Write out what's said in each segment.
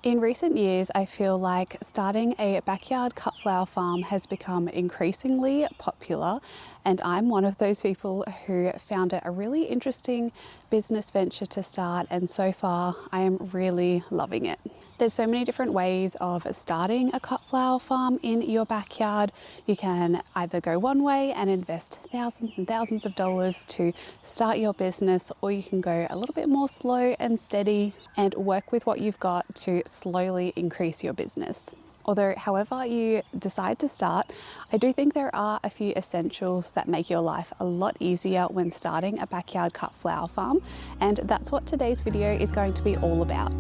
In recent years, I feel like starting a backyard cut flower farm has become increasingly popular, and I'm one of those people who found it a really interesting business venture to start, and so far I am really loving it. There's so many different ways of starting a cut flower farm in your backyard. You can either go one way and invest thousands and thousands of dollars to start your business, or you can go a little bit more slow and steady and work with what you've got to slowly increase your business. Although, however you decide to start, I do think there are a few essentials that make your life a lot easier when starting a backyard cut flower farm, and that's what today's video is going to be all about.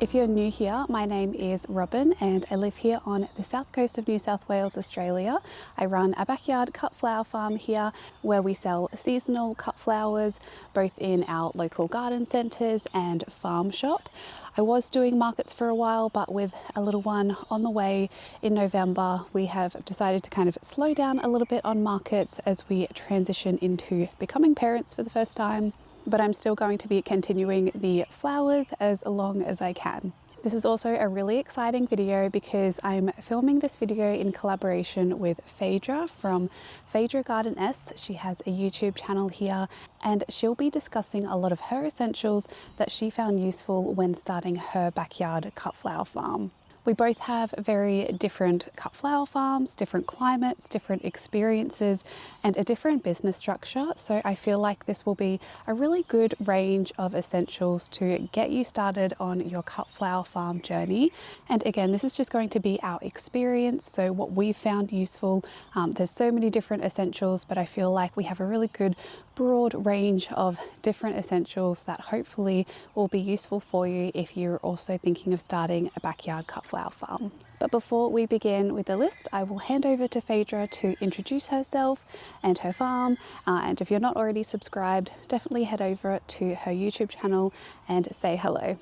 If you're new here, my name is Robyn and I live here on the south coast of New South Wales, Australia. I run a backyard cut flower farm here where we sell seasonal cut flowers, both in our local garden centres and farm shop. I was doing markets for a while, but with a little one on the way in November, we have decided to kind of slow down a little bit on markets as we transition into becoming parents for the first time. But I'm still going to be continuing the flowers as long as I can. This is also a really exciting video because I'm filming this video in collaboration with Phaedra from Phaedra Garden-esque. She has a YouTube channel here and she'll be discussing a lot of her essentials that she found useful when starting her backyard cut flower farm. We both have very different cut flower farms, different climates, different experiences, and a different business structure. So I feel like this will be a really good range of essentials to get you started on your cut flower farm journey. And again, this is just going to be our experience. So what we've found useful, there's so many different essentials, but I feel like we have a really good broad range of different essentials that hopefully will be useful for you if you're also thinking of starting a backyard cut flower farm. But before we begin with the list, I will hand over to Phaedra to introduce herself and her farm. And if you're not already subscribed, definitely head over to her YouTube channel and say hello.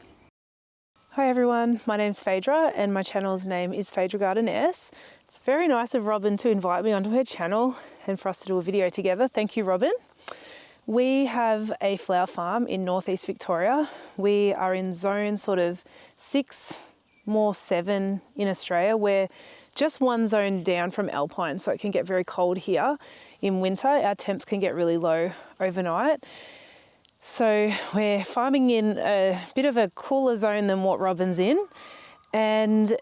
Hi everyone, my name's Phaedra and my channel's name is Phaedra Garden-esque. It's very nice of Robyn to invite me onto her channel and for us to do a video together. Thank you, Robyn. We have a flower farm in northeast Victoria. We are in zone sort of 6, more 7 in Australia. We're just one zone down from alpine, so it can get very cold here in winter. Our temps can get really low overnight. So we're farming in a bit of a cooler zone than what Robyn's in, and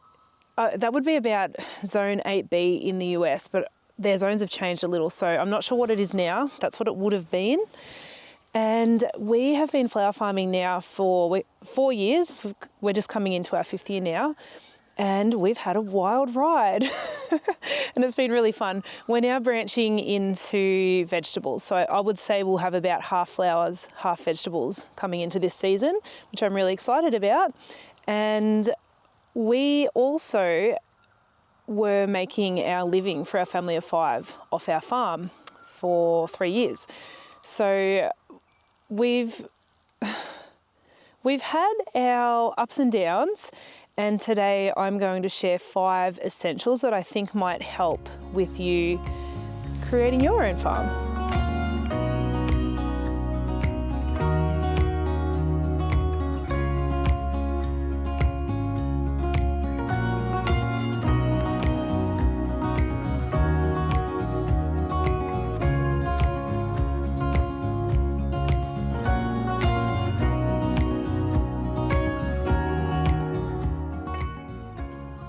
that would be about zone 8B in the US, but their zones have changed a little, so I'm not sure what it is now. That's what it would have been. And we have been flower farming now for 4 years. We're just coming into our 5th year now, and we've had a wild ride. And it's been really fun. We're now branching into vegetables, so I would say we'll have about half flowers, half vegetables coming into this season, which I'm really excited about. And we also were making our living for our family of 5 off our farm for 3 years. So we've had our ups and downs, and today I'm going to share 5 essentials that I think might help with you creating your own farm.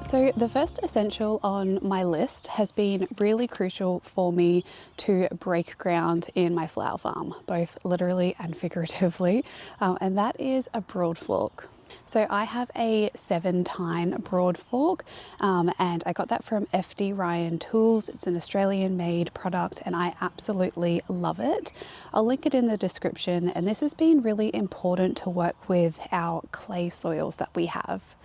So the first essential on my list has been really crucial for me to break ground in my flower farm, both literally and figuratively, and that is a Broadfork. So I have a 7-tine Broadfork, and I got that from FD Ryan Tools. It's an Australian made product and I absolutely love it. I'll link it in the description, and this has been really important to work with our clay soils that we have.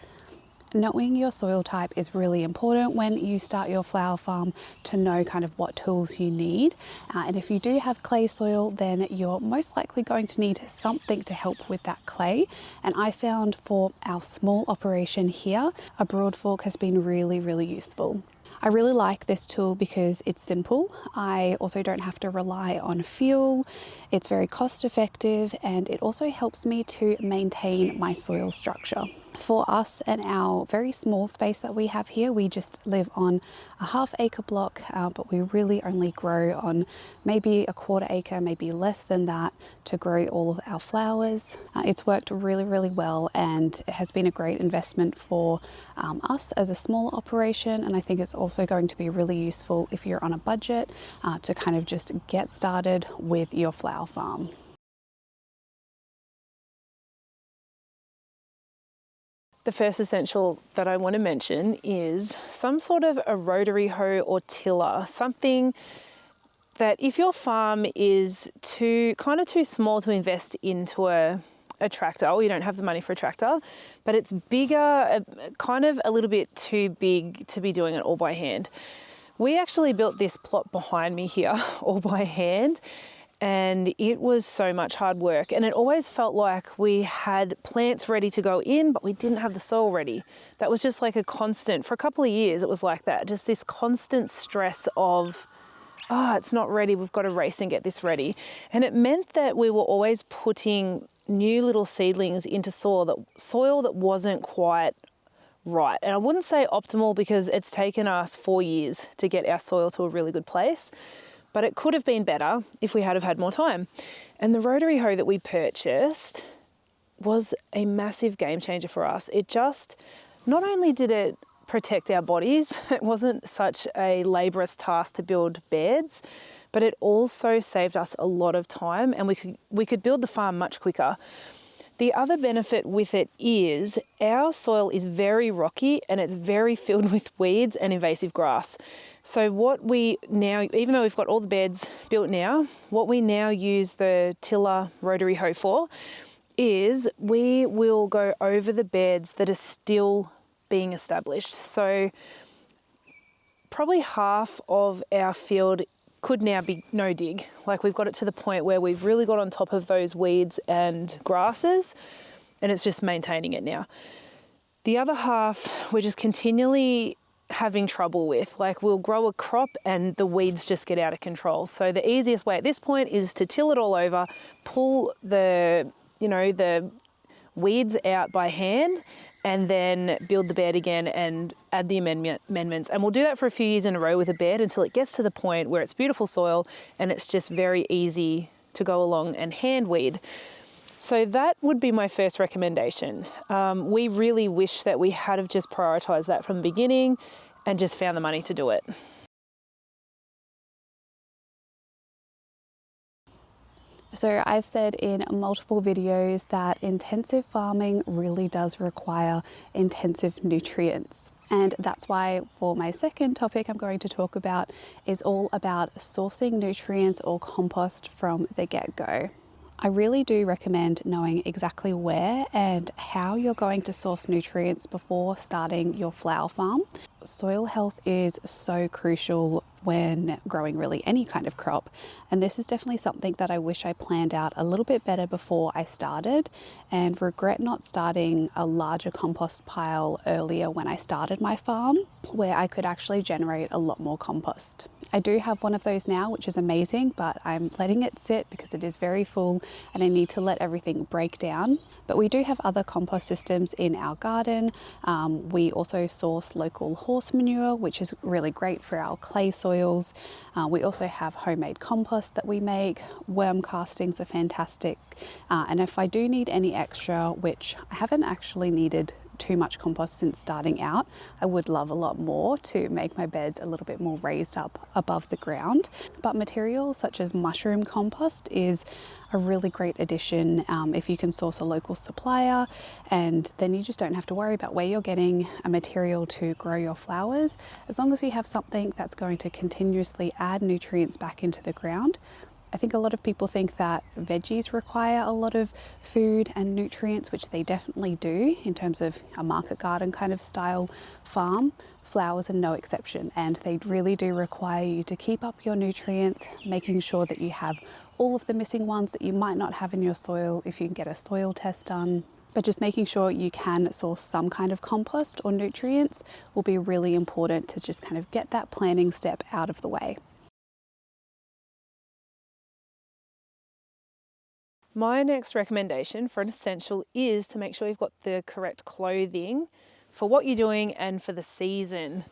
Knowing your soil type is really important when you start your flower farm, to know kind of what tools you need. And if you do have clay soil, then you're most likely going to need something to help with that clay. And I found for our small operation here, a Broadfork has been really, really useful. I really like this tool because it's simple. I also don't have to rely on fuel. It's very cost effective, and it also helps me to maintain my soil structure. For us and our very small space that we have here, we just live on a half-acre block, but we really only grow on maybe a 1/4 acre, maybe less than that, to grow all of our flowers. It's worked really, really well, and it has been a great investment for us as a small operation. And I think it's also going to be really useful if you're on a budget to kind of just get started with your flower farm. The first essential that I want to mention is some sort of a rotary hoe or tiller, something that if your farm is too small to invest into a tractor, or you don't have the money for a tractor, but it's bigger, kind of a little bit too big to be doing it all by hand. We actually built this plot behind me here all by hand, and it was so much hard work, and it always felt like we had plants ready to go in, but we didn't have the soil ready. That was just like a constant, for a couple of years it was like that, just this constant stress of, it's not ready, we've got to race and get this ready. And it meant that we were always putting new little seedlings into soil that wasn't quite right. And I wouldn't say optimal, because it's taken us 4 years to get our soil to a really good place. But it could have been better if we had have had more time. And the rotary hoe that we purchased was a massive game changer for us. It just, not only did it protect our bodies, it wasn't such a laborious task to build beds, but it also saved us a lot of time, and we could build the farm much quicker. The other benefit with it is our soil is very rocky and it's very filled with weeds and invasive grass. So what we now, even though we've got all the beds built now, what we now use the tiller rotary hoe for is we will go over the beds that are still being established. So probably half of our field could now be no dig. Like, we've got it to the point where we've really got on top of those weeds and grasses, and it's just maintaining it now. The other half we're just continually having trouble with. Like, we'll grow a crop and the weeds just get out of control. So the easiest way at this point is to till it all over, pull the weeds out by hand, and then build the bed again and add the amendments. And we'll do that for a few years in a row with a bed until it gets to the point where it's beautiful soil and it's just very easy to go along and hand weed. So that would be my first recommendation. We really wish that we had have just prioritised that from the beginning and just found the money to do it. So I've said in multiple videos that intensive farming really does require intensive nutrients. And that's why for my second topic I'm going to talk about is all about sourcing nutrients or compost from the get-go. I really do recommend knowing exactly where and how you're going to source nutrients before starting your flower farm. Soil health is so crucial when growing really any kind of crop, and this is definitely something that I wish I planned out a little bit better before I started, and regret not starting a larger compost pile earlier when I started my farm, where I could actually generate a lot more compost. I do have one of those now, which is amazing, but I'm letting it sit because it is very full and I need to let everything break down. But we do have other compost systems in our garden. We also source local horse manure, which is really great for our clay soils. We also have homemade compost that we make. Worm castings are fantastic. And if I do need any extra, which I haven't actually needed too much compost since starting out. I would love a lot more to make my beds a little bit more raised up above the ground. But materials such as mushroom compost is a really great addition if you can source a local supplier, and then you just don't have to worry about where you're getting a material to grow your flowers. As long as you have something that's going to continuously add nutrients back into the ground. I think a lot of people think that veggies require a lot of food and nutrients, which they definitely do in terms of a market garden kind of style farm. Flowers are no exception, and they really do require you to keep up your nutrients, making sure that you have all of the missing ones that you might not have in your soil if you can get a soil test done. But just making sure you can source some kind of compost or nutrients will be really important to just kind of get that planning step out of the way. My next recommendation for an essential is to make sure you've got the correct clothing for what you're doing and for the season,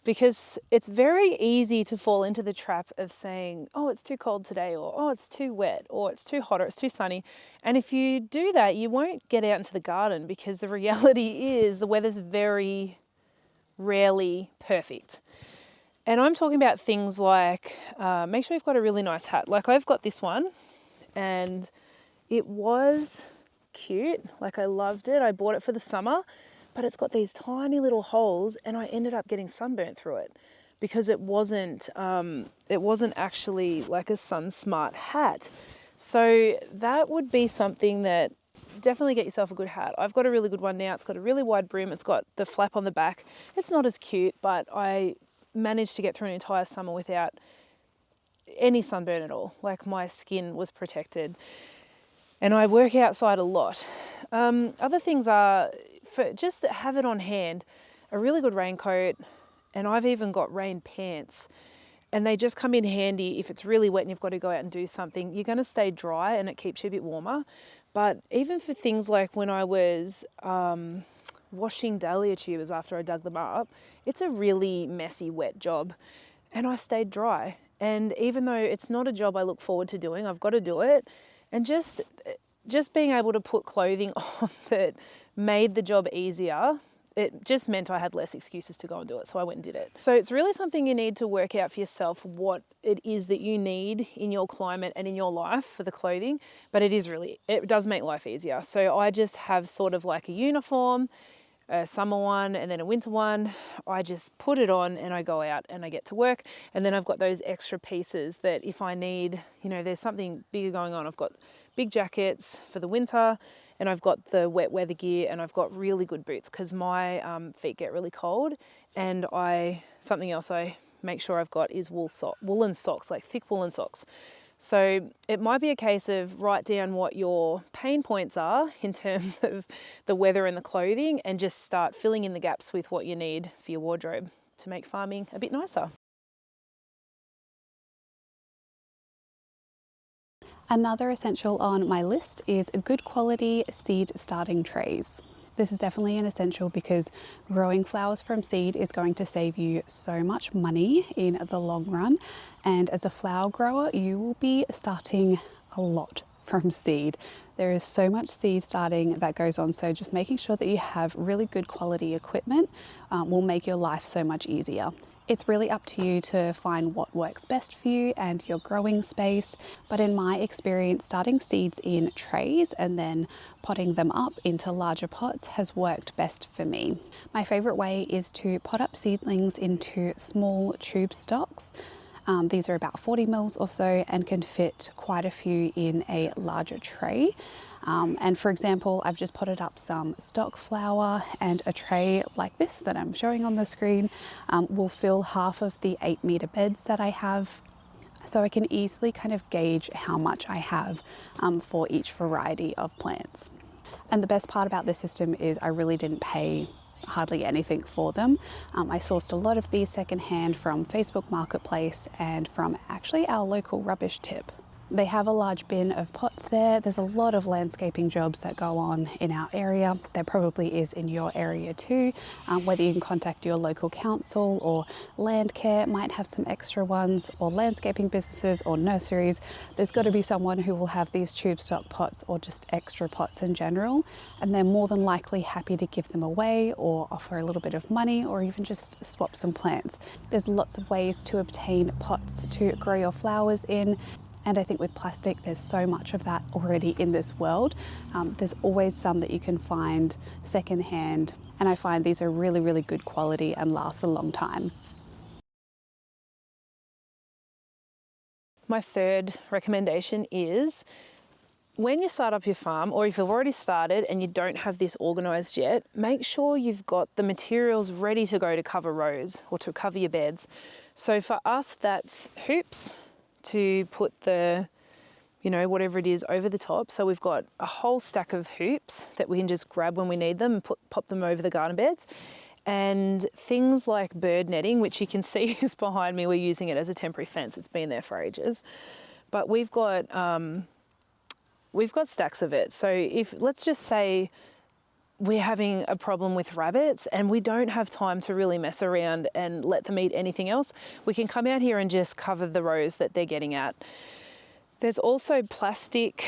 because it's very easy to fall into the trap of saying, oh, it's too cold today, or oh, it's too wet, or it's too hot, or it's too sunny. And if you do that, you won't get out into the garden, because the reality is the weather's very rarely perfect. And I'm talking about things like make sure you've got a really nice hat. Like I've got this one, and it was cute, like I loved it. I bought it for the summer, but it's got these tiny little holes, and I ended up getting sunburnt through it because it wasn't actually like a sun smart hat. So that would be something that definitely get yourself a good hat. I've got a really good one now. It's got a really wide brim. It's got the flap on the back. It's not as cute, but I managed to get through an entire summer without any sunburn at all. Like my skin was protected. And I work outside a lot. Other things are, just have it on hand, a really good raincoat, and I've even got rain pants. And they just come in handy if it's really wet and you've got to go out and do something. You're going to stay dry and it keeps you a bit warmer. But even for things like when I was washing dahlia tubers after I dug them up, it's a really messy, wet job. And I stayed dry. And even though it's not a job I look forward to doing, I've got to do it. And just being able to put clothing on that made the job easier, it just meant I had less excuses to go and do it. So I went and did it. So it's really something you need to work out for yourself, what it is that you need in your climate and in your life for the clothing. But it does make life easier. So I just have sort of like a uniform, a summer one and then a winter one. I just put it on and I go out and I get to work. And then I've got those extra pieces that if I need, there's something bigger going on, I've got big jackets for the winter, and I've got the wet weather gear, and I've got really good boots because my feet get really cold. And something else I make sure I've got is woolen socks, like thick woolen socks. So it might be a case of write down what your pain points are in terms of the weather and the clothing, and just start filling in the gaps with what you need for your wardrobe to make farming a bit nicer. Another essential on my list is good quality seed starting trays. This is definitely an essential because growing flowers from seed is going to save you so much money in the long run. And as a flower grower, you will be starting a lot from seed. There is so much seed starting that goes on. So just making sure that you have really good quality equipment will make your life so much easier. It's really up to you to find what works best for you and your growing space. But in my experience, starting seeds in trays and then potting them up into larger pots has worked best for me. My favorite way is to pot up seedlings into small tube stocks. These are about 40 mils or so and can fit quite a few in a larger tray. And for example, I've just potted up some stock flower, and a tray like this that I'm showing on the screen will fill half of the 8-meter beds that I have. So I can easily kind of gauge how much I have for each variety of plants. And the best part about this system is I really didn't pay hardly anything for them. I sourced a lot of these secondhand from Facebook Marketplace and from actually our local rubbish tip. They have a large bin of pots there. There's a lot of landscaping jobs that go on in our area. There probably is in your area too. Whether you can contact your local council or Landcare might have some extra ones, or landscaping businesses or nurseries. There's got to be someone who will have these tube stock pots or just extra pots in general, and they're more than likely happy to give them away or offer a little bit of money or even just swap some plants. There's lots of ways to obtain pots to grow your flowers in. And I think with plastic, there's so much of that already in this world. There's always some that you can find secondhand. And I find these are really, really good quality and last a long time. My third recommendation is, when you start up your farm, or if you've already started and you don't have this organised yet, make sure you've got the materials ready to go to cover rows or to cover your beds. So for us, that's hoops to put the, whatever it is over the top. So we've got a whole stack of hoops that we can just grab when we need them and pop them over the garden beds. And things like bird netting, which you can see is behind me. We're using it as a temporary fence. It's been there for ages. But we've got stacks of it. So if, let's just say, we're having a problem with rabbits and we don't have time to really mess around and let them eat anything else, we can come out here and just cover the rows that they're getting at. There's also plastic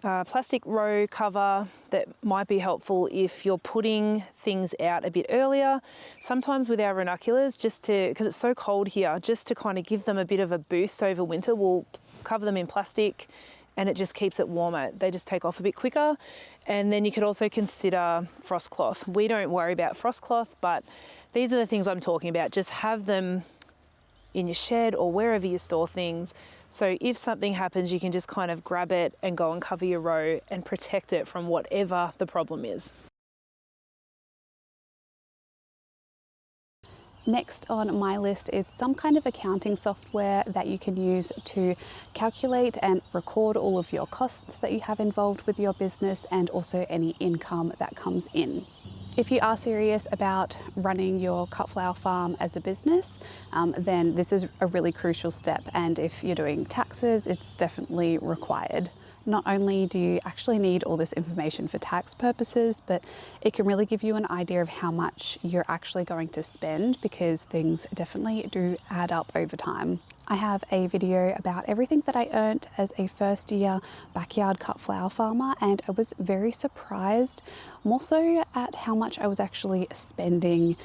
row cover that might be helpful if you're putting things out a bit earlier. Sometimes with our ranunculus, because it's so cold here, just to kind of give them a bit of a boost over winter, we'll cover them in plastic, and it just keeps it warmer. They just take off a bit quicker. And then you could also consider frost cloth. We don't worry about frost cloth, but these are the things I'm talking about. Just have them in your shed or wherever you store things. So if something happens, you can just kind of grab it and go and cover your row and protect it from whatever the problem is. Next on my list is some kind of accounting software that you can use to calculate and record all of your costs that you have involved with your business and also any income that comes in. If you are serious about running your cut flower farm as a business, then this is a really crucial step. And if you're doing taxes, it's definitely required. Not only do you actually need all this information for tax purposes, but it can really give you an idea of how much you're actually going to spend, because things definitely do add up over time. I have a video about everything that I earned as a first year backyard cut flower farmer, and I was very surprised, more so at how much I was actually spending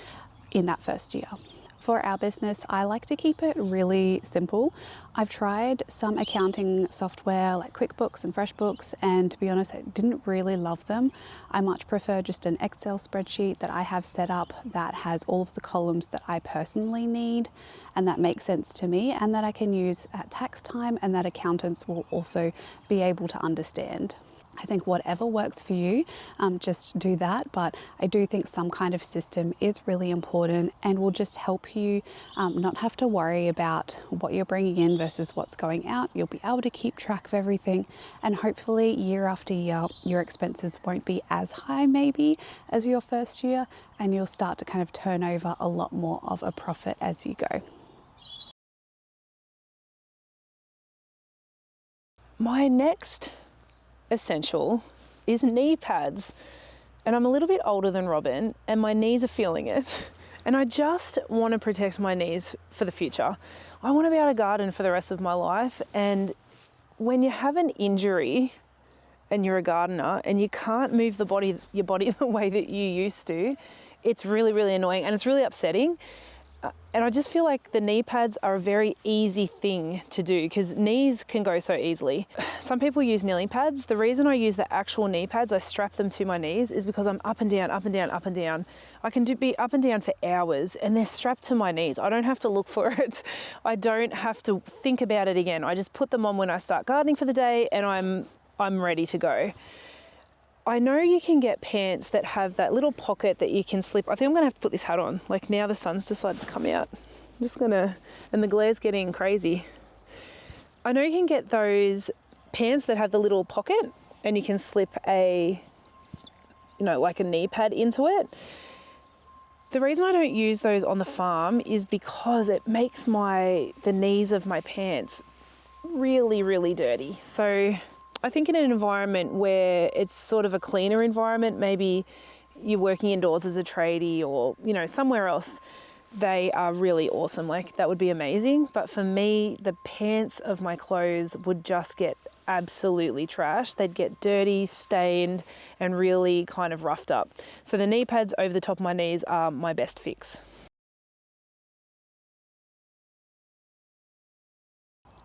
in that first year. For our business, I like to keep it really simple. I've tried some accounting software like QuickBooks and FreshBooks, and to be honest, I didn't really love them. I much prefer just an Excel spreadsheet that I have set up that has all of the columns that I personally need and that makes sense to me and that I can use at tax time and that accountants will also be able to understand. I think whatever works for you, just do that. But I do think some kind of system is really important and will just help you not have to worry about what you're bringing in versus what's going out. You'll be able to keep track of everything, and hopefully year after year, your expenses won't be as high maybe as your first year, and you'll start to kind of turn over a lot more of a profit as you go. My next essential is knee pads, and I'm a little bit older than Robyn and my knees are feeling it, and I just want to protect my knees for the future. I want to be able to garden for the rest of my life, and when you have an injury and you're a gardener and you can't move your body the way that you used to, it's really, really annoying and it's really upsetting. And I just feel like the knee pads are a very easy thing to do because knees can go so easily. Some people use kneeling pads. The reason I use the actual knee pads, I strap them to my knees, is because I'm up and down, up and down, up and down. I can be up and down for hours and they're strapped to my knees. I don't have to look for it. I don't have to think about it again. I just put them on when I start gardening for the day and I'm ready to go. I know you can get pants that have that little pocket that you can slip. I think I'm gonna have to put this hat on. Like now the sun's decided to come out. I'm just gonna, and the glare's getting crazy. I know you can get those pants that have the little pocket and you can slip like a knee pad into it. The reason I don't use those on the farm is because it makes the knees of my pants really, really dirty. So I think in an environment where it's sort of a cleaner environment, maybe you're working indoors as a tradie or, you know, somewhere else, they are really awesome. Like, that would be amazing. But for me, the pants of my clothes would just get absolutely trashed. They'd get dirty, stained, and really kind of roughed up. So the knee pads over the top of my knees are my best fix.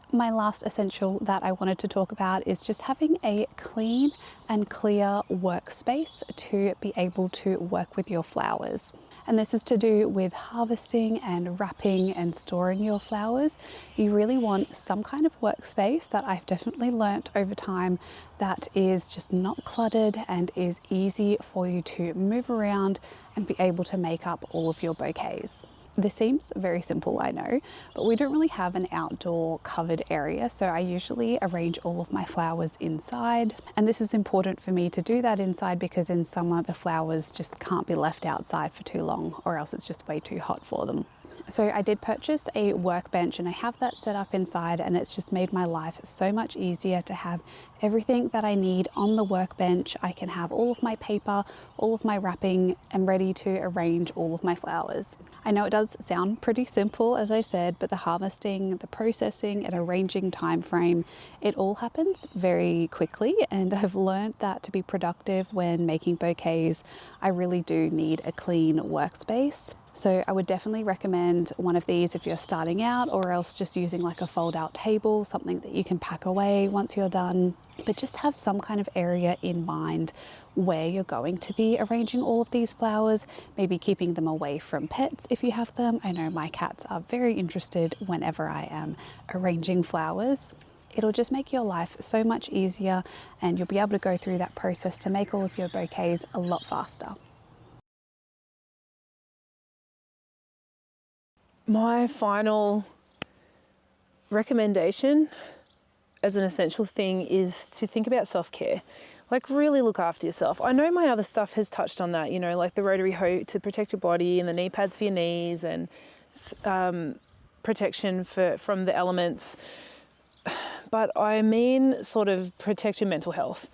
My last essential that I wanted to talk about is just having a clean and clear workspace to be able to work with your flowers. And this is to do with harvesting and wrapping and storing your flowers. You really want some kind of workspace that I've definitely learnt over time that is just not cluttered and is easy for you to move around and be able to make up all of your bouquets. This seems very simple, I know, but we don't really have an outdoor covered area, so I usually arrange all of my flowers inside. And this is important for me to do that inside because in summer the flowers just can't be left outside for too long, or else it's just way too hot for them. So I did purchase a workbench and I have that set up inside, and it's just made my life so much easier to have everything that I need on the workbench. I can have all of my paper, all of my wrapping, and ready to arrange all of my flowers. I know it does sound pretty simple, as I said, but the harvesting, the processing and arranging time frame, it all happens very quickly, and I've learned that to be productive when making bouquets, I really do need a clean workspace. So I would definitely recommend one of these if you're starting out, or else just using like a fold out table, something that you can pack away once you're done. But just have some kind of area in mind where you're going to be arranging all of these flowers, maybe keeping them away from pets if you have them. I know my cats are very interested whenever I am arranging flowers. It'll just make your life so much easier, and you'll be able to go through that process to make all of your bouquets a lot faster. My final recommendation as an essential thing is to think about self-care. Like, really look after yourself. I know my other stuff has touched on that, you know, like the Rotary hoe to protect your body and the knee pads for your knees and protection from the elements. But I mean sort of protect your mental health.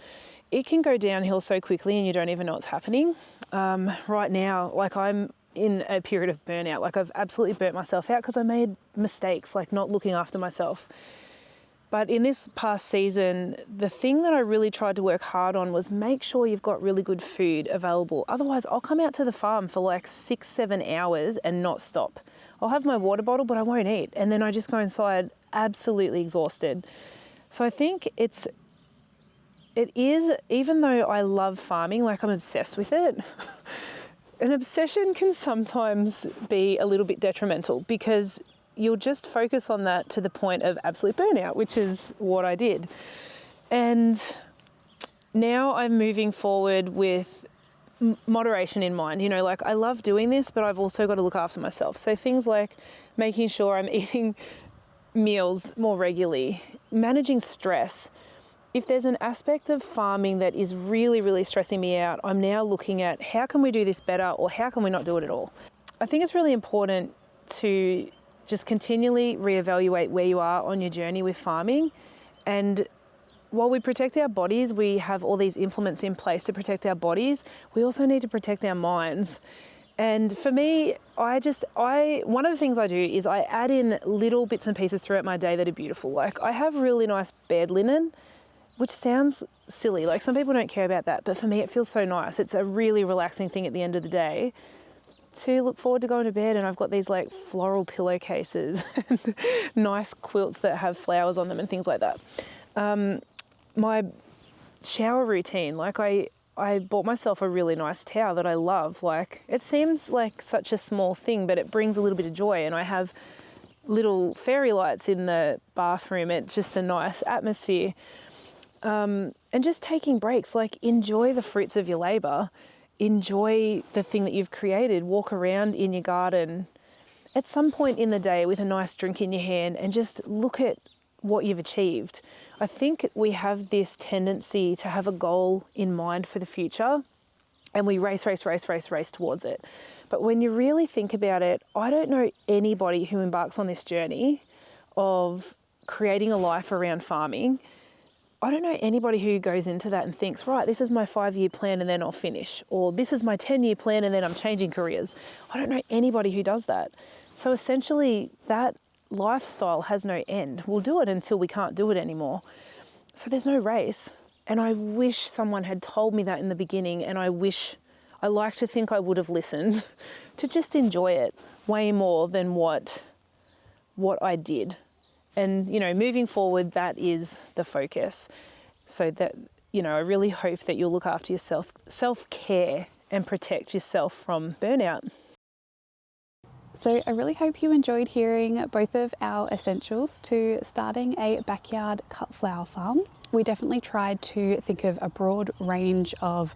It can go downhill so quickly and you don't even know what's happening. Right now, like, I'm in a period of burnout. Like, I've absolutely burnt myself out because I made mistakes, like not looking after myself. But in this past season, the thing that I really tried to work hard on was make sure you've got really good food available. Otherwise, I'll come out to the farm for like 6-7 hours and not stop. I'll have my water bottle, but I won't eat. And then I just go inside absolutely exhausted. So I think it is, even though I love farming, like I'm obsessed with it, an obsession can sometimes be a little bit detrimental because you'll just focus on that to the point of absolute burnout, which is what I did. And now I'm moving forward with moderation in mind. You know, like, I love doing this, but I've also got to look after myself. So things like making sure I'm eating meals more regularly, managing stress. If there's an aspect of farming that is really, really stressing me out, I'm now looking at how can we do this better, or how can we not do it at all? I think it's really important to just continually reevaluate where you are on your journey with farming. And while we protect our bodies, we have all these implements in place to protect our bodies, we also need to protect our minds. And for me, one of the things I do is I add in little bits and pieces throughout my day that are beautiful. Like, I have really nice bed linen, which sounds silly. Like, some people don't care about that, but for me it feels so nice. It's a really relaxing thing at the end of the day to look forward to going to bed. And I've got these like floral pillowcases and nice quilts that have flowers on them and things like that. My shower routine, like I bought myself a really nice towel that I love. Like, it seems like such a small thing, but it brings a little bit of joy. And I have little fairy lights in the bathroom. It's just a nice atmosphere. And just taking breaks, like, enjoy the fruits of your labor, enjoy the thing that you've created, walk around in your garden at some point in the day with a nice drink in your hand and just look at what you've achieved. I think we have this tendency to have a goal in mind for the future and we race towards it. But when you really think about it, I don't know anybody who embarks on this journey of creating a life around farming, I don't know anybody who goes into that and thinks, right, this is my 5-year plan and then I'll finish, or this is my 10-year plan and then I'm changing careers. I don't know anybody who does that. So essentially that lifestyle has no end. We'll do it until we can't do it anymore. So there's no race. And I wish someone had told me that in the beginning, and I like to think I would have listened to just enjoy it way more than what I did. And, you know, moving forward, that is the focus. So that, you know, I really hope that you'll look after yourself, self-care, and protect yourself from burnout. So I really hope you enjoyed hearing both of our essentials to starting a backyard cut flower farm. We definitely tried to think of a broad range of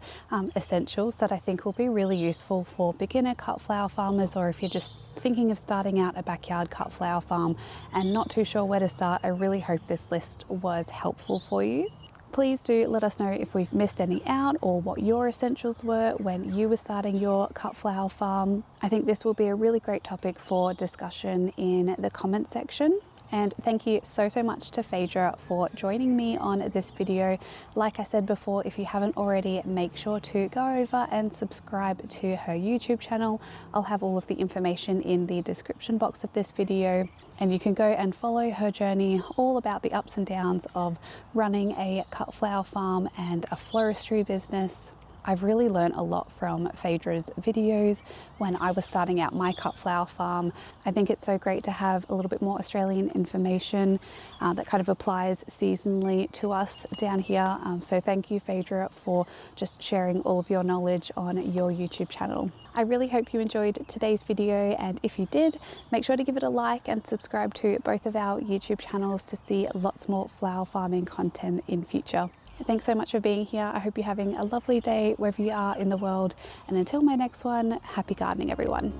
essentials that I think will be really useful for beginner cut flower farmers, or if you're just thinking of starting out a backyard cut flower farm and not too sure where to start. I really hope this list was helpful for you. Please do let us know if we've missed any out or what your essentials were when you were starting your cut flower farm. I think this will be a really great topic for discussion in the comment section. And thank you so much to Phaedra for joining me on this video. Like I said before, if you haven't already, make sure to go over and subscribe to her YouTube channel. I'll have all of the information in the description box of this video, and you can go and follow her journey, all about the ups and downs of running a cut flower farm and a floristry business. I've really learned a lot from Phaedra's videos when I was starting out my cut flower farm. I think it's so great to have a little bit more Australian information that kind of applies seasonally to us down here. So thank you, Phaedra, for just sharing all of your knowledge on your YouTube channel. I really hope you enjoyed today's video, and if you did, make sure to give it a like and subscribe to both of our YouTube channels to see lots more flower farming content in future. Thanks so much for being here. I hope you're having a lovely day wherever you are in the world. And until my next one, happy gardening, everyone.